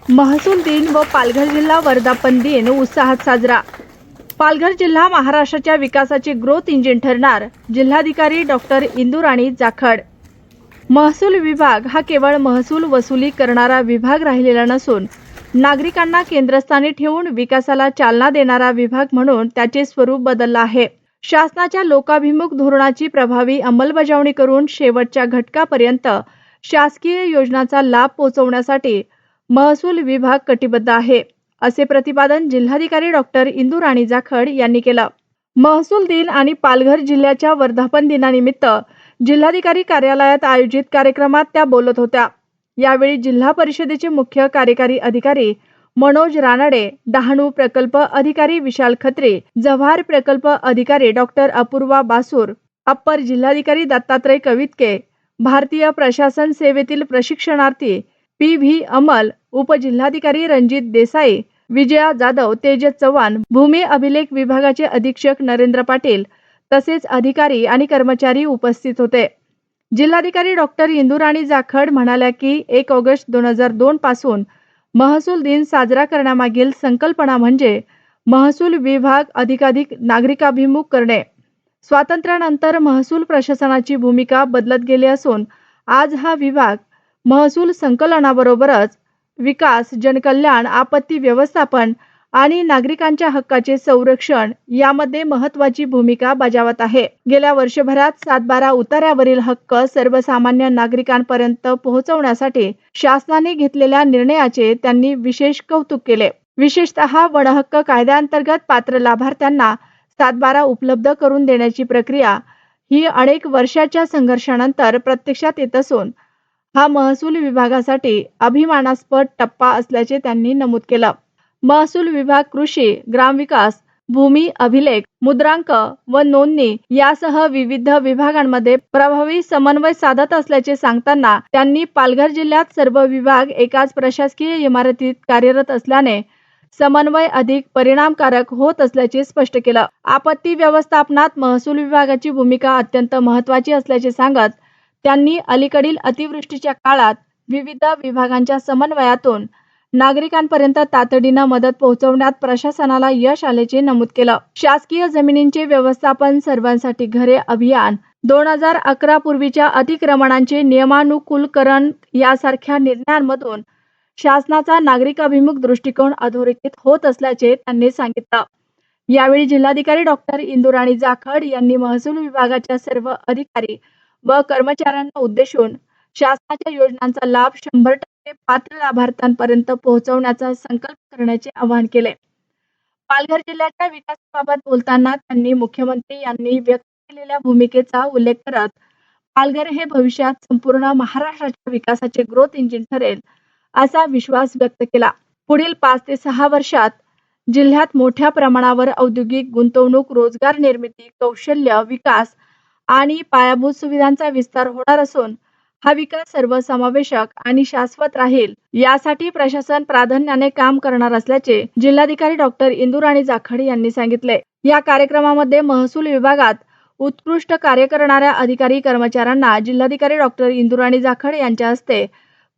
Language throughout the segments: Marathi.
महसूल दिन व पालघर जिल्हा वर्धापन दिन उत्साहात साजरा। पालघर जिल्हा महाराष्ट्राच्या विकासाची ग्रोथ इंजिन ठरणार, जिल्हाधिकारी डॉक्टर इंदुराणी जाखड। महसूल विभाग हा केवळ महसूल वसुली करणारा विभाग राहिलेला नसून नागरिकांना केंद्रस्थानी ठेवून विकासाला चालना देणारा विभाग म्हणून त्याचे स्वरूप बदलले आहे। शासनाच्या लोकाभिमुख धोरणाची प्रभावी अंमलबजावणी करून शेवटच्या घटकापर्यंत शासकीय योजनांचा लाभ पोहोचवण्यासाठी महसूल विभाग कटिबद्ध आहे, असे प्रतिपादन जिल्हाधिकारी डॉक्टर इंदुराणी जाखड यांनी केलं। महसूल दिन आणि पालघर जिल्ह्याच्या वर्धापन दिनानिमित्त जिल्हाधिकारी कार्यालयात आयोजित कार्यक्रमात त्या बोलत होत्या। यावेळी जिल्हा परिषदेचे मुख्य कार्यकारी अधिकारी मनोज रानडे, डहाणू प्रकल्प अधिकारी विशाल खत्री, जव्हार प्रकल्प अधिकारी डॉक्टर अपूर्वा बासूर, अप्पर जिल्हाधिकारी दत्तात्रय कवितके, भारतीय प्रशासन सेवेतील प्रशिक्षणार्थी पी.व्ही. अमल, उपजिल्हाधिकारी रणजित देसाई, विजया जाधव, तेजस चव्हाण, भूमी अभिलेख विभागाचे अधीक्षक नरेंद्र पाटील तसेच अधिकारी आणि कर्मचारी उपस्थित होते। जिल्हाधिकारी डॉक्टर इंदुराणी जाखड म्हणाल्या की 1 ऑगस्ट 2002 पासून महसूल दिन साजरा करण्यामागील संकल्पना म्हणजे महसूल विभाग अधिकाधिक नागरिकाभिमुख करणे। स्वातंत्र्यानंतर महसूल प्रशासनाची भूमिका बदलत गेली असून आज हा विभाग महसूल संकलनाबरोबरच विकास, जनकल्याण, आपत्ती व्यवस्थापन आणि नागरिकांच्या हक्काचे संरक्षण यामध्ये महत्त्वाची भूमिका बजावत आहे। गेल्या वर्षभरात 7/12 उतार्यावरील हक्क सर्वसामान्य नागरिकांपर्यंत पोहोचवण्यासाठी शासनाने घेतलेल्या निर्णयाचे त्यांनी विशेष कौतुक केले। विशेषतः वनहक्क कायद्याअंतर्गत पात्र लाभार्थ्यांना 7/12 उपलब्ध करून देण्याची प्रक्रिया ही अनेक वर्षाच्या संघर्षानंतर प्रत्यक्षात येत असून हा महसूल विभागासाठी अभिमानास्पद टप्पा असल्याचे त्यांनी नमूद केलं। महसूल विभाग कृषी, ग्रामविकास, भूमी अभिलेख, मुद्रांक व नोंदणी यासह विविध विभागांमध्ये प्रभावी समन्वय साधत असल्याचे सांगताना त्यांनी पालघर जिल्ह्यात सर्व विभाग एकाच प्रशासकीय इमारतीत कार्यरत असल्याने समन्वय अधिक परिणामकारक होत असल्याचे स्पष्ट केलं। आपत्ती व्यवस्थापनात महसूल विभागाची भूमिका अत्यंत महत्त्वाची असल्याचे सांगत त्यांनी अलीकडील अतिवृष्टीच्या काळात विविध विभागांच्या समन्वयातून नागरिकांपर्यंत तातडीने मदत पोहोचवण्यात प्रशासनाला यश आल्याचे नमूद केलं। शासकीय जमिनींचे व्यवस्थापन, सर्वांसाठी घरे अभियान, 2011 पूर्वीच्या अतिक्रमणांचे नियमानुकूलकरण यासारख्या निर्णयांमधून शासनाचा नागरिकाभिमुख दृष्टिकोन अधोरेखित होत असल्याचे त्यांनी सांगितलं। यावेळी जिल्हाधिकारी डॉक्टर इंदुराणी जाखड यांनी महसूल विभागाच्या सर्व अधिकारी व कर्मचाऱ्यांना उद्देशून शासनाच्या योजनांचा लाभ 100% पात्र लाभार्थ्यांपर्यंत पोहोचवण्याचा संकल्प करण्याचे आवाहन केले। पालघर जिल्ह्याच्या विकासाबाबत बोलताना त्यांनी मुख्यमंत्री यांनी व्यक्त केलेल्या भूमिकेचा उल्लेख करत पालघर हे भविष्यात संपूर्ण महाराष्ट्राच्या विकासाचे ग्रोथ इंजिन ठरेल असा विश्वास व्यक्त केला। पुढील 5 ते 6 वर्षात जिल्ह्यात मोठ्या प्रमाणावर औद्योगिक गुंतवणूक, रोजगार निर्मिती, कौशल्य विकास आणि पायाभूत सुविधांचा विस्तार होणार असून हा विकास सर्वसमावेशक आणि शाश्वत राहील यासाठी प्रशासन प्राधान्याने काम करणार असल्याचे जिल्हाधिकारी डॉक्टर इंदुराणी जाखड यांनी सांगितले। या कार्यक्रमामध्ये महसूल विभागात उत्कृष्ट कार्य करणाऱ्या अधिकारी कर्मचाऱ्यांना जिल्हाधिकारी डॉक्टर इंदुराणी जाखड यांच्या हस्ते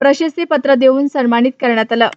प्रशस्ती पत्र देऊन सन्मानित करण्यात आलं।